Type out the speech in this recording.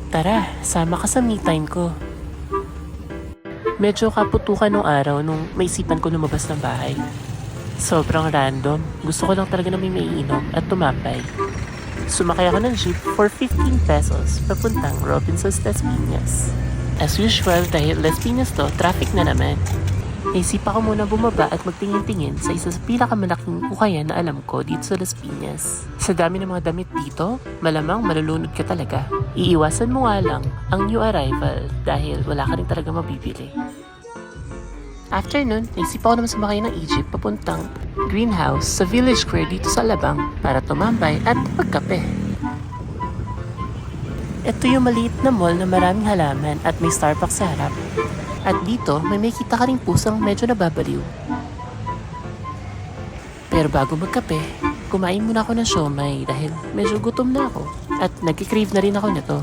Tara, sama ka sa me time ko. Medyo kaputukan nung araw nung maisipan ko lumabas ng bahay. Sobrang random. Gusto ko lang talaga na may maiinom at tumambay. Sumakay ako ng jeep for 15 pesos papuntang Robinson's Las Piñas. As usual, dahil Las Piñas to, traffic na naman. Naisipa ko muna bumaba at magtingin-tingin sa isa sa pinakamalaking ukayan na alam ko dito sa Las Piñas. Sa dami ng mga damit dito, malamang malulunod ka talaga. Iiwasan mo nga lang ang new arrival dahil wala ka rin talaga mabibili. After nun, naisip ako naman sumakay ng Egypt papuntang greenhouse sa Village Square dito sa Alabang para tumambay at magkape. Ito yung maliit na mall na maraming halaman at may Starbucks sa harap. At dito, may makita ka ring pusang medyo nababaliw. Pero bago magkape, kumain muna ako ng siomay dahil medyo gutom na ako at nag-crave na rin ako nito.